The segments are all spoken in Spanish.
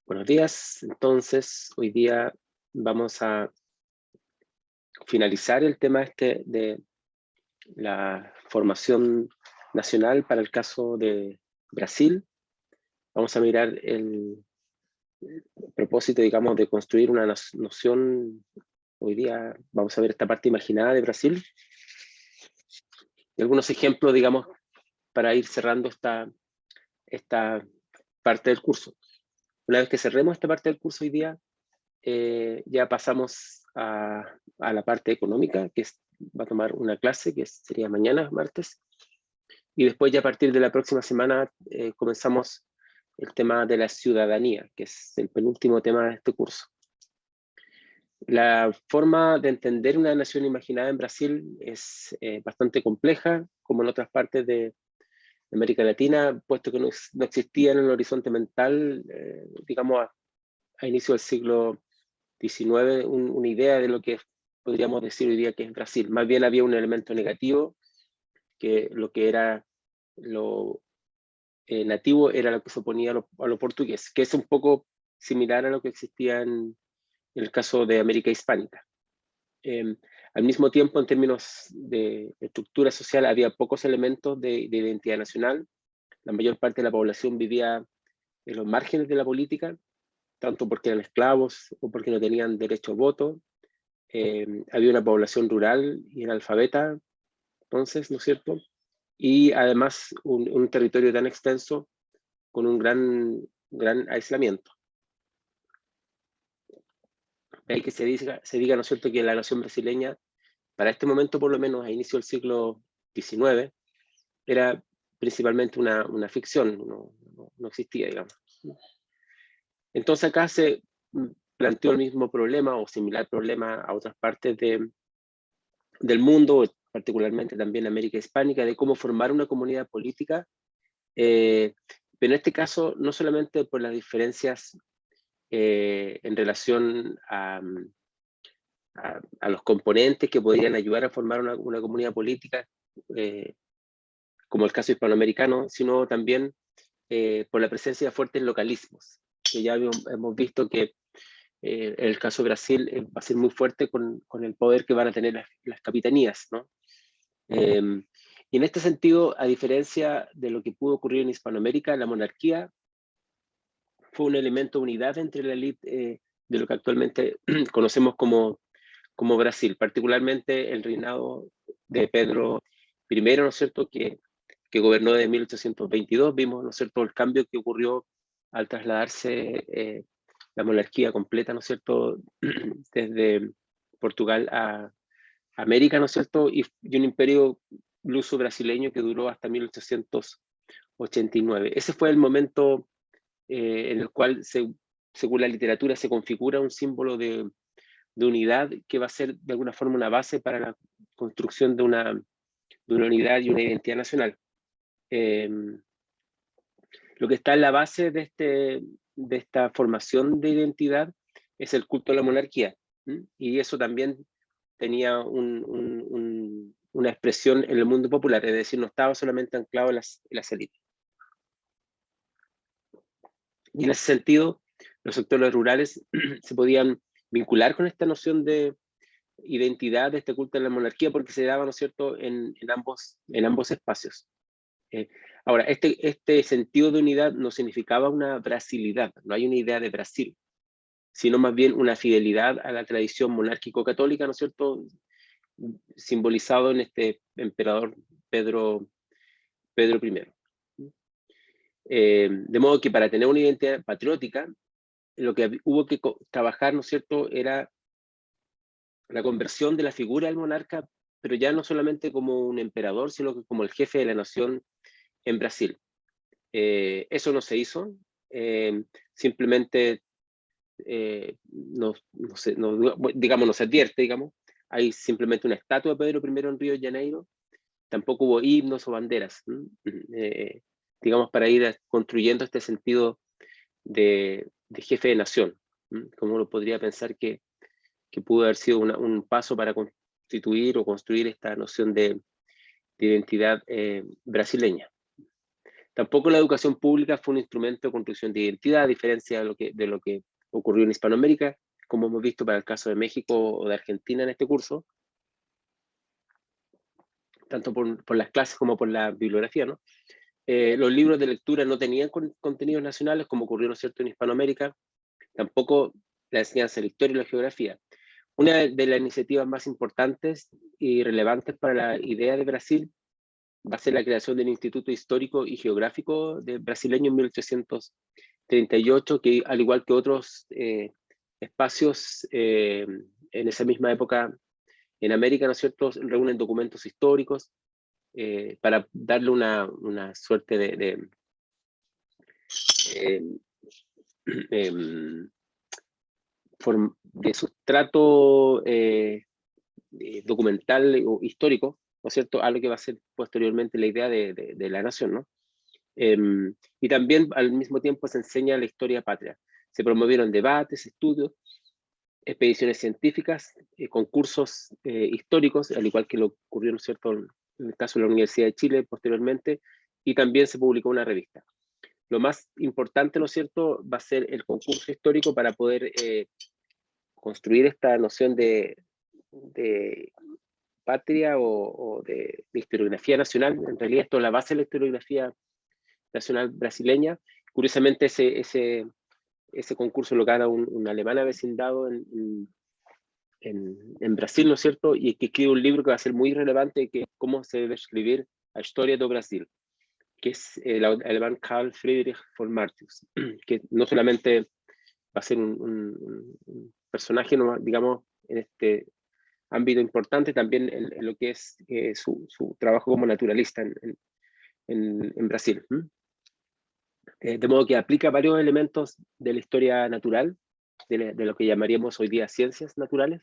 Buenos días. Entonces, hoy día vamos a finalizar el tema de la formación nacional para el caso de Brasil. Vamos a mirar el propósito, digamos, de construir una noción. Hoy día vamos a ver esta parte imaginada de Brasil y algunos ejemplos, digamos, para ir cerrando esta parte del curso. Una vez que cerremos esta parte del curso hoy día, ya pasamos a la parte económica, que va a tomar una clase que sería mañana, martes, y después ya a partir de la próxima semana comenzamos el tema de la ciudadanía, que es el penúltimo tema de este curso. La forma de entender una nación imaginada en Brasil es bastante compleja, como en otras partes de América Latina, puesto que no existía en el horizonte mental, digamos, a inicio del siglo XIX, una idea de lo que podríamos decir hoy día que es Brasil. Más bien había un elemento negativo, que lo que era lo nativo era lo que se oponía a lo portugués, que es un poco similar a lo que existía en el caso de América Hispánica. Al mismo tiempo, en términos de estructura social, había pocos elementos de identidad nacional. La mayor parte de la población vivía en los márgenes de la política, tanto porque eran esclavos o porque no tenían derecho a voto. Había una población rural y analfabeta, entonces, ¿no es cierto? Y además un territorio tan extenso con un gran aislamiento. Hay que se diga, ¿no es cierto?, que la nación brasileña, para este momento por lo menos a inicio del siglo XIX, era principalmente una ficción, no existía, digamos. Entonces acá se planteó el mismo problema o similar problema a otras partes del mundo, particularmente también América Hispánica, de cómo formar una comunidad política, pero en este caso no solamente por las diferencias en relación a los componentes que podrían ayudar a formar una comunidad política, como el caso hispanoamericano, sino también por la presencia de fuertes localismos, que ya hemos visto que el caso de Brasil va a ser muy fuerte con el poder que van a tener las capitanías, ¿no? Y en este sentido, a diferencia de lo que pudo ocurrir en Hispanoamérica, la monarquía fue un elemento de unidad entre la élite de lo que actualmente conocemos como Brasil, particularmente el reinado de Pedro I, ¿no es cierto?, que gobernó desde 1822. Vimos, ¿no es cierto?, el cambio que ocurrió al trasladarse la monarquía completa, ¿no es cierto?, desde Portugal a América, ¿no es cierto?, y un imperio luso brasileño que duró hasta 1889. Ese fue el momento en el cual, según la literatura, se configura un símbolo de unidad que va a ser de alguna forma una base para la construcción de una unidad y una identidad nacional. Lo que está en la base de esta formación de identidad es el culto a la monarquía, y eso también tenía una expresión en el mundo popular, es decir, no estaba solamente anclado en las élites. Y en ese sentido, los sectores rurales se podían vincular con esta noción de identidad, de este culto a la monarquía, porque se daba, ¿no es cierto?, en ambos espacios. Ahora, este sentido de unidad no significaba una brasilidad, no hay una idea de Brasil, sino más bien una fidelidad a la tradición monárquico-católica, ¿no es cierto?, simbolizado en este emperador Pedro I. De modo que para tener una identidad patriótica, lo que hubo que trabajar, ¿no es cierto?, era la conversión de la figura del monarca, pero ya no solamente como un emperador, sino que como el jefe de la nación en Brasil. Eso no se hizo, simplemente digamos, no se advierte, digamos. Hay simplemente una estatua de Pedro I en Río de Janeiro. Tampoco hubo himnos o banderas, digamos, para ir construyendo este sentido de jefe de nación, como uno podría pensar que pudo haber sido un paso para constituir o construir esta noción de identidad brasileña. Tampoco la educación pública fue un instrumento de construcción de identidad, a diferencia de lo que ocurrió en Hispanoamérica, como hemos visto para el caso de México o de Argentina en este curso, tanto por las clases como por la bibliografía, ¿no? Los libros de lectura no tenían contenidos nacionales, como ocurrió, ¿no es cierto?, en Hispanoamérica, tampoco la enseñanza de la historia y la geografía. Una de las iniciativas más importantes y relevantes para la idea de Brasil va a ser la creación del Instituto Histórico y Geográfico de brasileño en 1838, que al igual que otros espacios en esa misma época en América, ¿no es cierto?, reúnen documentos históricos para darle una suerte de sustrato documental o histórico, ¿no es cierto?, a lo que va a ser posteriormente la idea de la nación, ¿no? Y también al mismo tiempo se enseña la historia patria. Se promovieron debates, estudios, expediciones científicas, concursos históricos, al igual que lo ocurrió, ¿no es cierto?, en el caso de la Universidad de Chile posteriormente, y también se publicó una revista. Lo más importante, ¿no es cierto?, va a ser el concurso histórico para poder construir esta noción de patria o de historiografía nacional. En realidad esto es la base de la historiografía nacional brasileña. Curiosamente ese concurso lo gana un alemán avecindado en Brasil, ¿no es cierto? Y que escribe un libro que va a ser muy relevante, que es cómo se debe escribir la historia de Brasil, que es el alemán Karl Friedrich von Martius, que no solamente va a ser un personaje, digamos, en este ámbito importante, también en lo que es su trabajo como naturalista en Brasil. De modo que aplica varios elementos de la historia natural, de lo que llamaríamos hoy día ciencias naturales,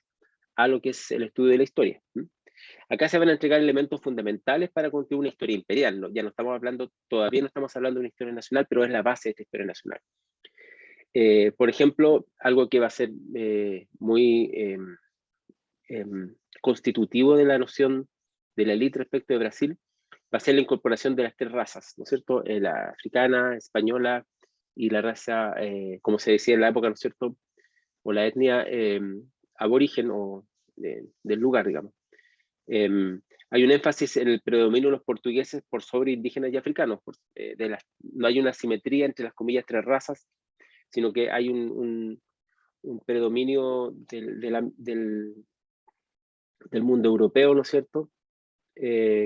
a lo que es el estudio de la historia. Acá se van a entregar elementos fundamentales para construir una historia imperial. Ya no estamos hablando, todavía no estamos hablando de una historia nacional, pero es la base de esta historia nacional. Por ejemplo, algo que va a ser muy constitutivo de la noción de la élite respecto de Brasil, va a ser la incorporación de las tres razas, ¿no es cierto? La africana, española y la raza, como se decía en la época, ¿no es cierto? O la etnia aborigen o del lugar, digamos. Hay un énfasis en el predominio de los portugueses por sobre indígenas y africanos. No hay una simetría entre las comillas tres razas, sino que hay un predominio del mundo europeo, ¿no es cierto?,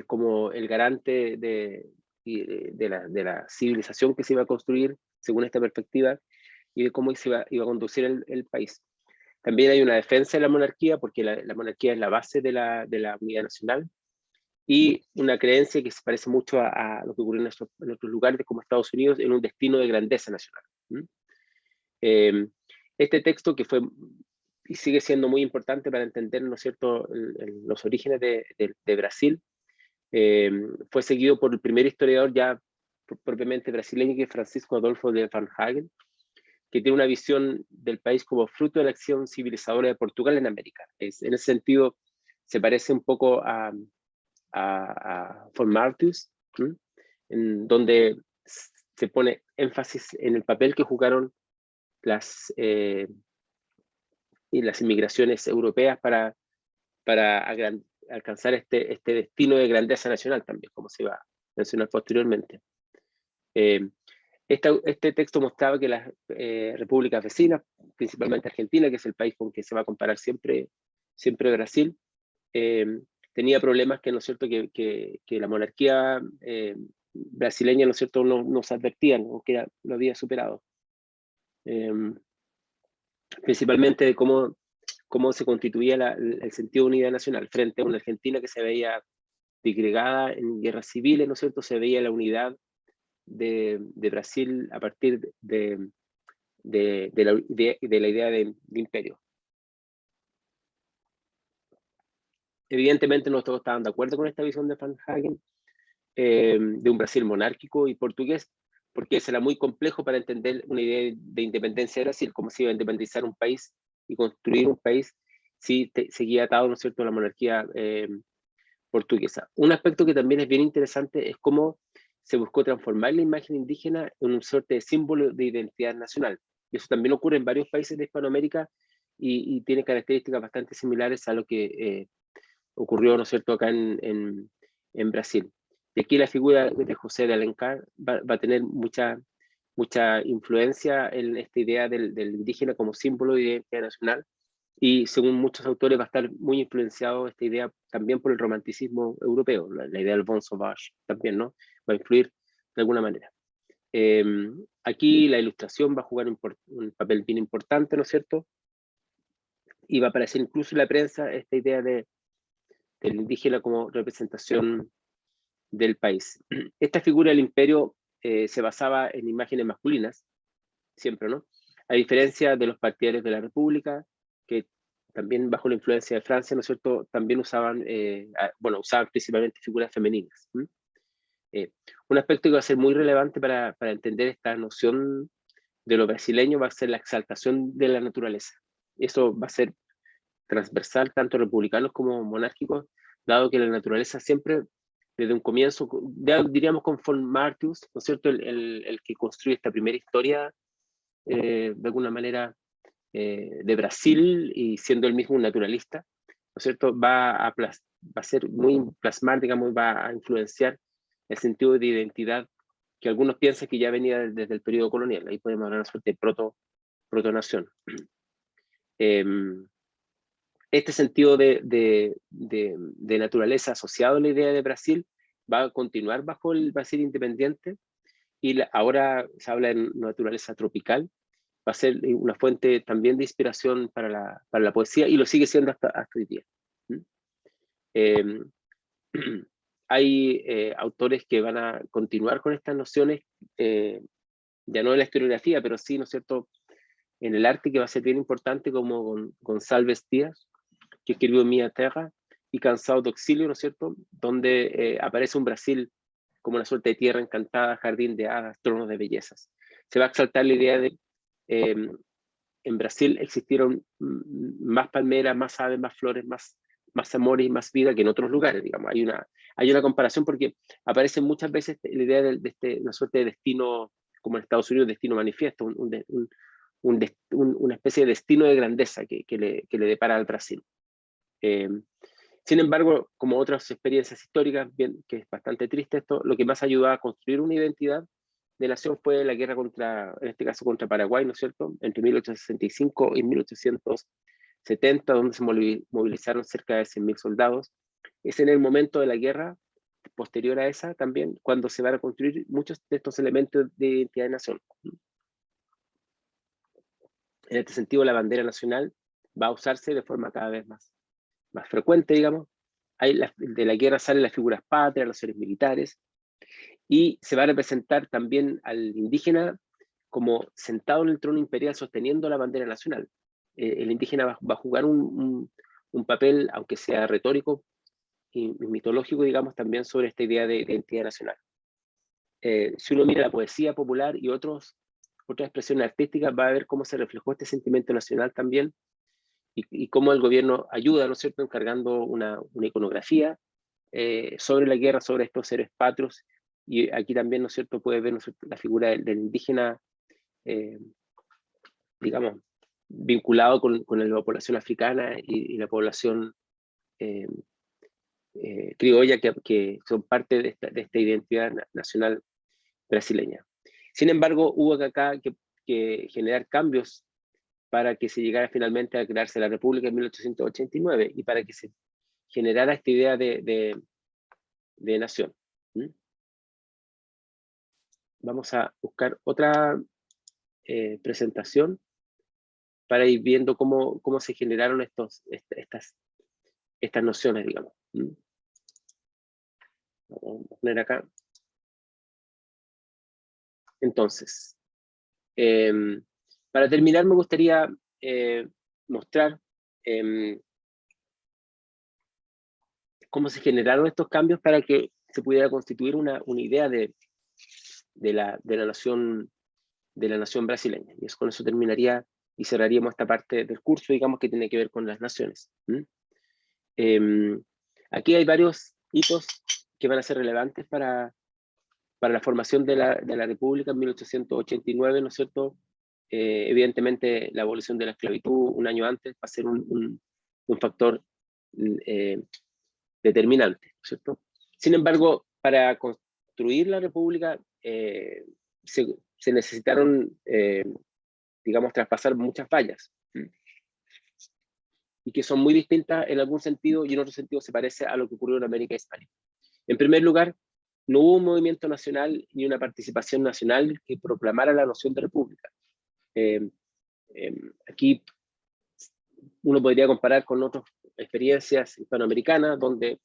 como el garante de la civilización que se iba a construir según esta perspectiva y de cómo iba a conducir el país. También hay una defensa de la monarquía, porque la monarquía es la base de la unidad nacional, y una creencia que se parece mucho a lo que ocurrió en otros lugares como Estados Unidos, en un destino de grandeza nacional. Este texto que fue y sigue siendo muy importante para entender, ¿no es cierto?, los orígenes de Brasil, fue seguido por el primer historiador ya propiamente brasileño, que es Francisco Adolfo de Van Hagen, que tiene una visión del país como fruto de la acción civilizadora de Portugal en América. En ese sentido, se parece un poco a von Martius, en donde se pone énfasis en el papel que jugaron las inmigraciones europeas para alcanzar este destino de grandeza nacional también, como se va a mencionar posteriormente. Este texto mostraba que las repúblicas vecinas, principalmente Argentina, que es el país con que se va a comparar siempre Brasil, tenía problemas que, ¿no es cierto?, que la monarquía brasileña, ¿no es cierto?, no se advertían, o que lo había superado. Principalmente de cómo se constituía el sentido de unidad nacional frente a una Argentina que se veía disgregada en guerras civiles, ¿no es cierto? Se veía la unidad de Brasil a partir de la idea de imperio. Evidentemente no todos estaban de acuerdo con esta visión de Van Hagen, de un Brasil monárquico y portugués, porque eso era muy complejo para entender una idea de independencia de Brasil, cómo se iba a independizar un país y construir un país si seguía atado, ¿no es cierto?, a la monarquía portuguesa. Un aspecto que también es bien interesante es cómo se buscó transformar la imagen indígena en un suerte de símbolo de identidad nacional. Y eso también ocurre en varios países de Hispanoamérica y tiene características bastante similares a lo que ocurrió, ¿no es cierto?, acá en Brasil. Y aquí la figura de José de Alencar va a tener mucha influencia en esta idea del indígena como símbolo de identidad nacional, y según muchos autores va a estar muy influenciado esta idea también por el romanticismo europeo, la idea del bon sauvage también, ¿no? Va a influir de alguna manera. Aquí la ilustración va a jugar un papel bien importante, ¿no es cierto? Y va a aparecer incluso en la prensa esta idea del indígena como representación del país. Esta figura del imperio se basaba en imágenes masculinas, siempre, ¿no? A diferencia de los partidarios de la República, que también bajo la influencia de Francia, ¿no es cierto?, también usaban, usaban principalmente figuras femeninas. Un aspecto que va a ser muy relevante para entender esta noción de lo brasileño va a ser la exaltación de la naturaleza. Eso va a ser transversal, tanto republicanos como monárquicos, dado que la naturaleza siempre, desde un comienzo, diríamos con von Martius, ¿no es cierto?, el que construye esta primera historia, de alguna manera, de Brasil, y siendo él mismo un naturalista, ¿no es cierto?, va a ser muy plasmar, digamos, va a influenciar el sentido de identidad que algunos piensan que ya venía desde el periodo colonial. Ahí podemos hablar de una suerte de protonación. Este sentido de naturaleza asociado a la idea de Brasil va a continuar bajo el Brasil independiente, y ahora se habla de naturaleza tropical. Va a ser una fuente también de inspiración para la poesía, y lo sigue siendo hasta hoy día. Hay autores que van a continuar con estas nociones, ya no en la historiografía, pero sí, ¿no es cierto?, en el arte, que va a ser bien importante, como Gonçalves Díaz, que escribió Minha Terra y Cansado de Exilio, ¿no es cierto?, donde aparece un Brasil como una suerte de tierra encantada, jardín de hadas, tronos de bellezas. Se va a exaltar la idea de en Brasil existieron más palmeras, más aves, más flores, más amores y más vida que en otros lugares, digamos. Hay una comparación, porque aparece muchas veces la idea de una suerte de destino, como en Estados Unidos, destino manifiesto, una especie de destino de grandeza que le depara al Brasil. Sin embargo, como otras experiencias históricas, bien, que es bastante triste esto, lo que más ayudó a construir una identidad de nación fue la guerra en este caso contra Paraguay, ¿no es cierto?, entre 1865 y 1870, donde se movilizaron cerca de 100.000 soldados. Es en el momento de la guerra, posterior a esa también, cuando se van a construir muchos de estos elementos de identidad de nación. En este sentido, la bandera nacional va a usarse de forma cada vez más frecuente, digamos. De la guerra salen las figuras patrias, los seres militares, y se va a representar también al indígena como sentado en el trono imperial sosteniendo la bandera nacional. El indígena va a jugar un papel, aunque sea retórico y mitológico, digamos, también sobre esta idea de identidad nacional. Si uno mira la poesía popular y otras expresiones artísticas, va a ver cómo se reflejó este sentimiento nacional también, y cómo el gobierno ayuda, ¿no es cierto?, encargando una iconografía sobre la guerra, sobre estos héroes patrios. Y aquí también, ¿no es cierto?, puede ver, ¿no es cierto?, la figura del indígena, digamos, vinculado con la población africana y la población criolla, que son parte de esta identidad nacional brasileña. Sin embargo, hubo acá que generar cambios para que se llegara finalmente a crearse la República en 1889, y para que se generara esta idea de nación. Vamos a buscar otra presentación para ir viendo cómo se generaron estas nociones, digamos. Vamos a poner acá. Entonces, para terminar, me gustaría mostrar cómo se generaron estos cambios para que se pudiera constituir una idea de la nación brasileña. Y con eso terminaría y cerraríamos esta parte del curso, digamos, que tiene que ver con las naciones. Aquí hay varios hitos que van a ser relevantes para para la formación de la República en 1889, ¿no es cierto? Evidentemente la abolición de la esclavitud un año antes va a ser un factor determinante, ¿no es cierto? Sin embargo, para construir la República se necesitaron, digamos, traspasar muchas fallas, y que son muy distintas en algún sentido, y en otro sentido se parece a lo que ocurrió en América Hispánica. En primer lugar, no hubo un movimiento nacional ni una participación nacional que proclamara la noción de república. Aquí uno podría comparar con otras experiencias hispanoamericanas, donde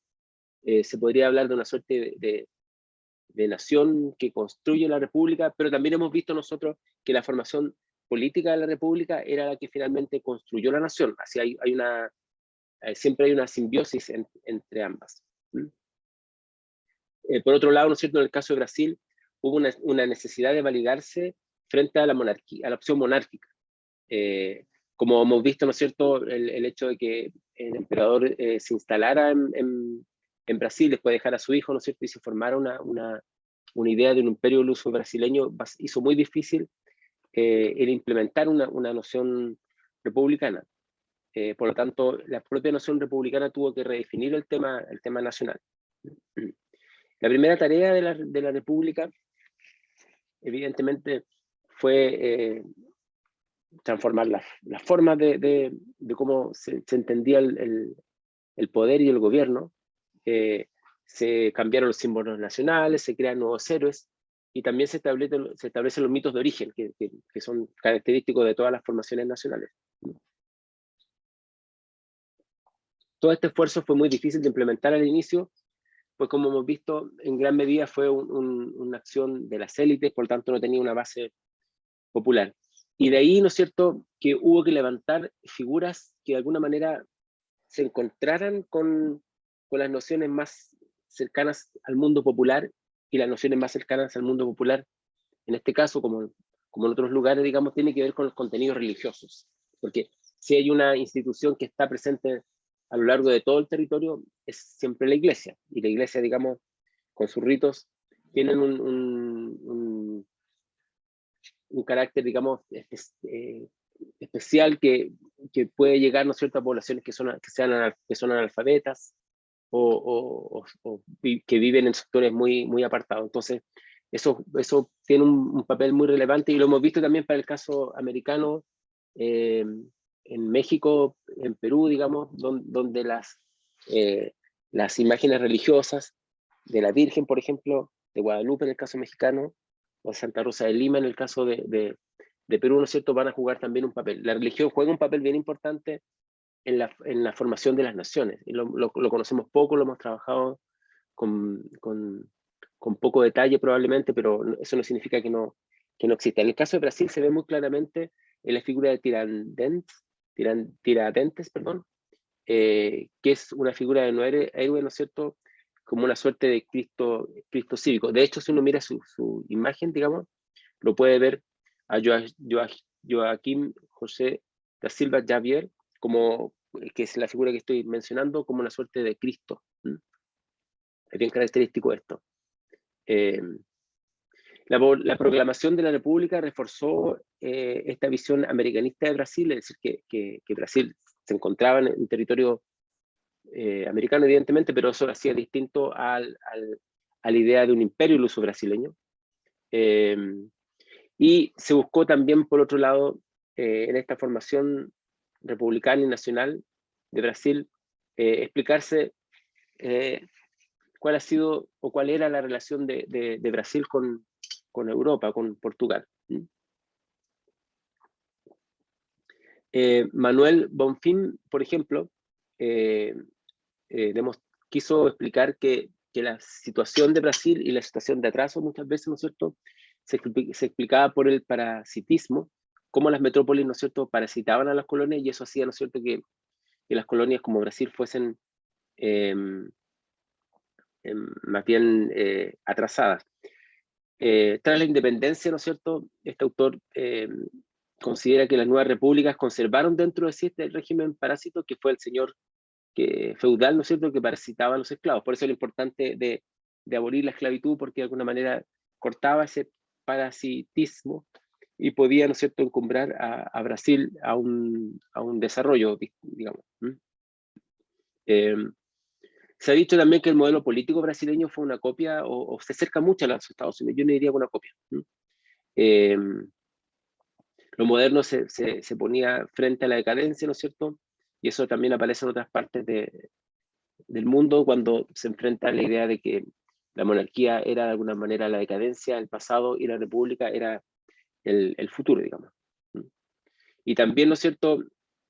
se podría hablar de una suerte de nación que construye la república, pero también hemos visto nosotros que la formación política de la república era la que finalmente construyó la nación. Así siempre hay una simbiosis entre ambas. Por otro lado, ¿no es cierto?, en el caso de Brasil, hubo una necesidad de validarse frente a la monarquía, a la opción monárquica. Como hemos visto, ¿no es cierto?, el hecho de que el emperador se instalara en Brasil, después de dejar a su hijo, ¿no es cierto?, y se formara una idea de un imperio luso brasileño, hizo muy difícil el implementar una noción republicana. Por lo tanto, la propia noción republicana tuvo que redefinir el tema nacional. La primera tarea de la República, evidentemente, fue transformar las formas de cómo se entendía el poder y el gobierno. Se cambiaron los símbolos nacionales, se crean nuevos héroes, y también se establecen los mitos de origen, que son característicos de todas las formaciones nacionales. Todo este esfuerzo fue muy difícil de implementar al inicio, pues como hemos visto, en gran medida fue una acción de las élites, por lo tanto no tenía una base popular. Y de ahí, ¿no es cierto?, que hubo que levantar figuras que de alguna manera se encontraran con las nociones más cercanas al mundo popular, y las nociones más cercanas al mundo popular, en este caso, como en otros lugares, digamos, tiene que ver con los contenidos religiosos. Porque si hay una institución que está presente a lo largo de todo el territorio, es siempre la iglesia. Y la iglesia, digamos, con sus ritos, tienen un carácter, digamos, especial que puede llegar, ¿no es cierto?, a poblaciones que son analfabetas o que viven en sectores muy, muy apartados. Entonces, eso tiene un papel muy relevante, y lo hemos visto también para el caso americano, en México, en Perú, digamos, donde las imágenes religiosas de la Virgen, por ejemplo, de Guadalupe en el caso mexicano, o Santa Rosa de Lima en el caso de Perú, ¿no es cierto?, van a jugar también un papel. La religión juega un papel bien importante en la formación de las naciones, y lo conocemos poco, lo hemos trabajado con poco detalle probablemente, pero eso no significa que no exista. En el caso de Brasil se ve muy claramente en la figura de Tiradentes, que es una figura de no héroe, ¿no es cierto?, como una suerte de Cristo cívico. De hecho, si uno mira su imagen, digamos, lo puede ver a Joaquim José da Silva Xavier, que es la figura que estoy mencionando, como una suerte de Cristo. Es bien característico esto. La proclamación de la República reforzó esta visión americanista de Brasil, es decir, que Brasil se encontraba en territorio americano, evidentemente, pero eso lo hacía distinto a la idea de un imperio luso brasileño. Y se buscó también, por otro lado, en esta formación republicana y nacional de Brasil, explicarse cuál ha sido o cuál era la relación de Brasil con Europa, con Portugal. Manuel Bonfim, por ejemplo, quiso explicar que la situación de Brasil y la situación de atraso muchas veces, ¿no es cierto?, se explicaba por el parasitismo, cómo las metrópolis, ¿no es cierto?, parasitaban a las colonias, y eso hacía, ¿no es cierto?, que las colonias como Brasil fuesen más bien atrasadas. Tras la independencia, ¿no es cierto?, este autor considera que las nuevas repúblicas conservaron dentro de sí este régimen parásito, que fue el señor feudal, ¿no es cierto?, que parasitaba a los esclavos. Por eso es lo importante de abolir la esclavitud, porque de alguna manera cortaba ese parasitismo y podía, ¿no es cierto?, encumbrar a Brasil a un desarrollo, digamos. Se ha dicho también que el modelo político brasileño fue una copia, o se acerca mucho a los Estados Unidos. Yo no diría que una copia. Lo moderno se ponía frente a la decadencia, ¿no es cierto? Y eso también aparece en otras partes del mundo cuando se enfrenta a la idea de que la monarquía era de alguna manera la decadencia, el pasado, y la república era el futuro, digamos. Y también, ¿no es cierto?,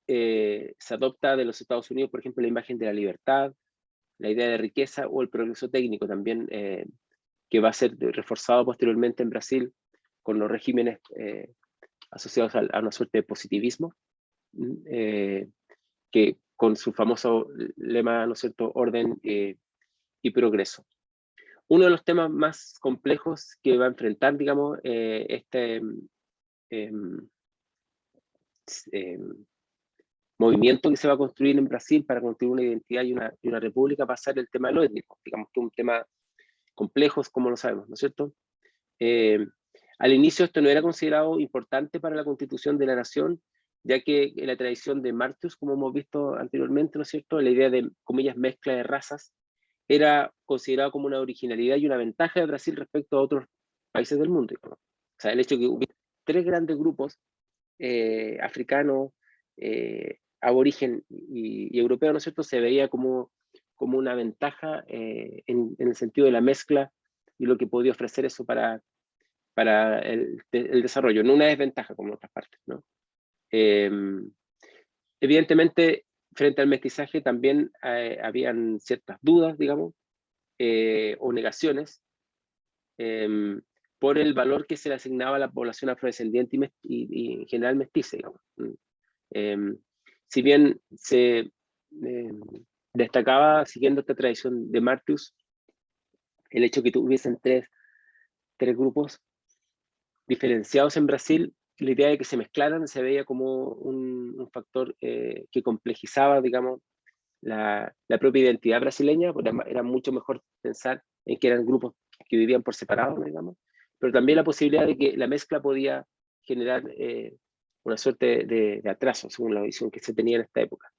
se adopta de los Estados Unidos, por ejemplo, la imagen de la libertad, la idea de riqueza o el progreso técnico también, que va a ser reforzado posteriormente en Brasil con los regímenes asociados a una suerte de positivismo, que con su famoso lema, ¿no es cierto?, orden y progreso. Uno de los temas más complejos que va a enfrentar, digamos, movimiento que se va a construir en Brasil para construir una identidad y una república, va a ser el tema de lo étnico, digamos que un tema complejo, como lo sabemos, ¿no es cierto? Al inicio esto no era considerado importante para la constitución de la nación, ya que en la tradición de Martius, como hemos visto anteriormente, ¿no es cierto?, la idea de, comillas, mezcla de razas, era considerado como una originalidad y una ventaja de Brasil respecto a otros países del mundo. O sea, el hecho de que hubiera tres grandes grupos, africanos, aborigen y europeo, ¿no es cierto?, se veía como una ventaja en el sentido de la mezcla y lo que podía ofrecer eso para el desarrollo, no una desventaja como en otras partes, ¿no? Evidentemente, frente al mestizaje también habían ciertas dudas, digamos, o negaciones por el valor que se le asignaba a la población afrodescendiente y en general mestiza, digamos. Si bien se destacaba, siguiendo esta tradición de Martius, el hecho de que tuviesen tres grupos diferenciados en Brasil, la idea de que se mezclaran se veía como un factor que complejizaba, digamos, la propia identidad brasileña, porque era mucho mejor pensar en que eran grupos que vivían por separado, digamos, pero también la posibilidad de que la mezcla podía generar una suerte de atraso, según la visión que se tenía en esta época.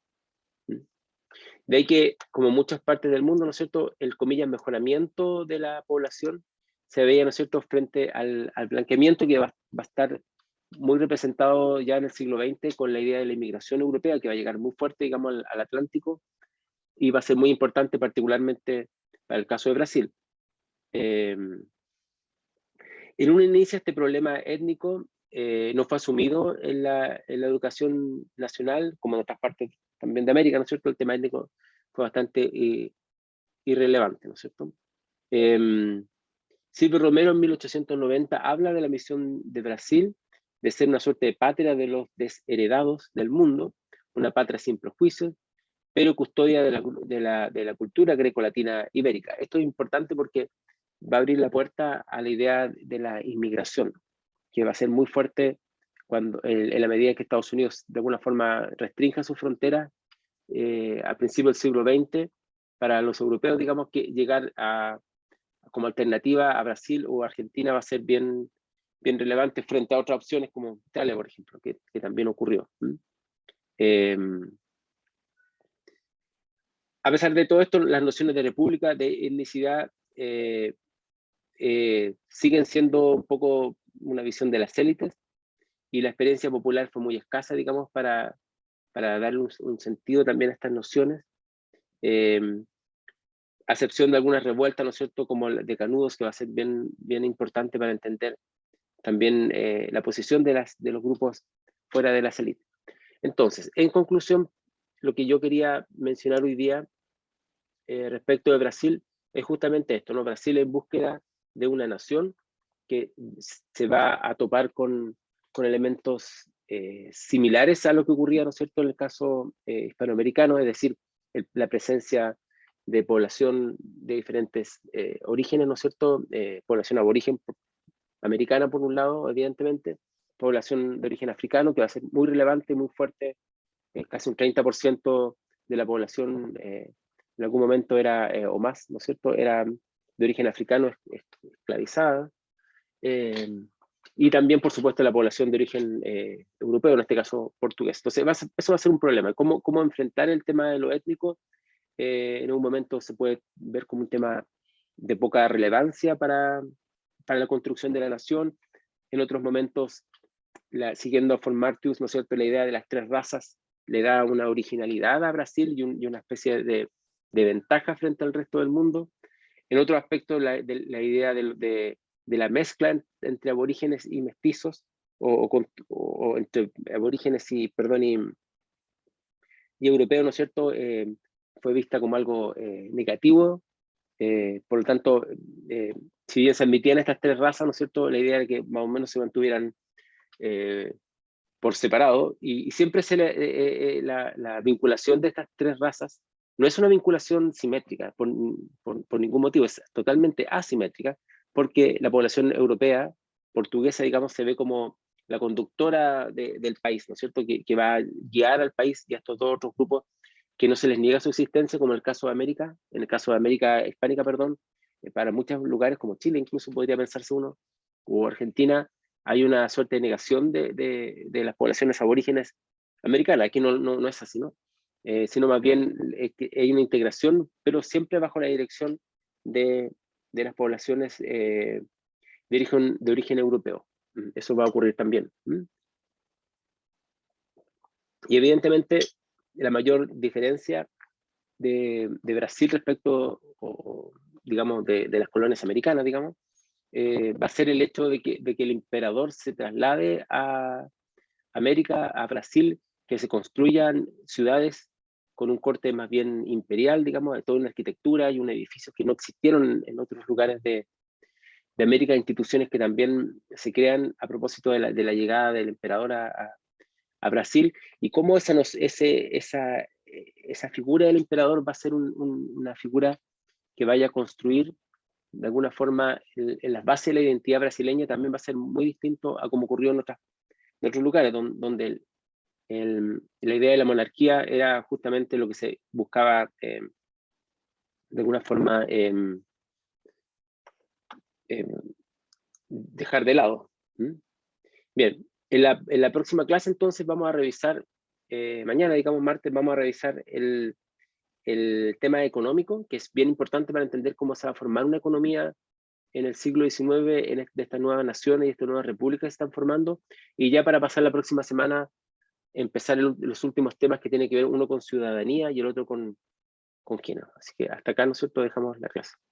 De ahí que, como muchas partes del mundo, ¿no es cierto?, el, comillas, mejoramiento de la población se veía, ¿no es cierto?, frente al blanqueamiento que va a estar muy representado ya en el siglo XX con la idea de la inmigración europea, que va a llegar muy fuerte, digamos, al Atlántico, y va a ser muy importante particularmente para el caso de Brasil. En un inicio este problema étnico no fue asumido en la educación nacional, como en otras partes también de América, ¿no es cierto? El tema étnico fue bastante irrelevante, ¿no es cierto? Silvio Romero en 1890 habla de la misión de Brasil de ser una suerte de patria de los desheredados del mundo, una patria sin prejuicios, pero custodia de la cultura greco-latina ibérica. Esto es importante porque va a abrir la puerta a la idea de la inmigración, que va a ser muy fuerte cuando, en la medida que Estados Unidos de alguna forma restrinja sus fronteras a principios del siglo XX, para los europeos, digamos que llegar como alternativa a Brasil o Argentina va a ser bien relevante frente a otras opciones como Italia, por ejemplo, que también ocurrió. A pesar de todo esto, las nociones de república, de etnicidad, siguen siendo un poco una visión de las élites, y la experiencia popular fue muy escasa, digamos, para darle un sentido también a estas nociones, a excepción de algunas revueltas, ¿no es cierto?, como la de Canudos, que va a ser bien importante para entender también la posición de los grupos fuera de las élites. Entonces, en conclusión, lo que yo quería mencionar hoy día respecto de Brasil es justamente esto, ¿no? Brasil en búsqueda de una nación que se va a topar con elementos similares a lo que ocurría, ¿no es cierto?, en el caso hispanoamericano, es decir, la presencia de población de diferentes orígenes, ¿no es cierto?, población aborigen americana por un lado, evidentemente, población de origen africano, que va a ser muy relevante, muy fuerte, casi un 30% de la población en algún momento era, o más, ¿no es cierto?, era de origen africano esclavizada. y también, por supuesto, la población de origen europeo, en este caso portugués. Entonces, eso va a ser un problema. ¿Cómo enfrentar el tema de lo étnico? En un momento se puede ver como un tema de poca relevancia para la construcción de la nación. En otros momentos, siguiendo a von Martius, ¿no es cierto?, la idea de las tres razas le da una originalidad a Brasil y una especie de ventaja frente al resto del mundo. En otro aspecto, la idea de la mezcla entre aborígenes y mestizos, o entre aborígenes y europeos, ¿no es cierto?, fue vista como algo negativo. Por lo tanto, si bien se admitían estas tres razas, ¿no es cierto?, la idea de que más o menos se mantuvieran por separado, y siempre la vinculación de estas tres razas no es una vinculación simétrica por ningún motivo, es totalmente asimétrica, porque la población europea, portuguesa, digamos, se ve como la conductora del país, ¿no es cierto?, que va a guiar al país y a estos dos otros grupos que no se les niega su existencia, como en el caso de América, en el caso de América Hispánica, perdón, para muchos lugares como Chile, incluso podría pensarse uno, o Argentina, hay una suerte de negación de las poblaciones aborígenes americanas. Aquí no es así, ¿no? Sino más bien hay una integración, pero siempre bajo la dirección de las poblaciones de origen europeo. Eso va a ocurrir también. Y evidentemente la mayor diferencia de Brasil respecto, digamos, de las colonias americanas, digamos, va a ser el hecho de que el emperador se traslade a América, a Brasil, que se construyan ciudades con un corte más bien imperial, digamos, de toda una arquitectura y un edificio que no existieron en otros lugares de América, instituciones que también se crean a propósito de la llegada del emperador a Brasil, y cómo esa figura del emperador va a ser una figura que vaya a construir de alguna forma en las bases de la identidad brasileña. También va a ser muy distinto a como ocurrió en otros lugares, donde la idea de la monarquía era justamente lo que se buscaba de alguna forma dejar de lado. Bien, en la próxima clase entonces vamos a revisar, mañana, digamos martes, vamos a revisar el tema económico, que es bien importante para entender cómo se va a formar una economía en el siglo XIX, de estas nuevas naciones y estas nuevas repúblicas que se están formando, y ya para pasar la próxima semana, empezar los últimos temas que tienen que ver uno con ciudadanía y el otro con género. Así que hasta acá, ¿no es cierto?, dejamos la clase.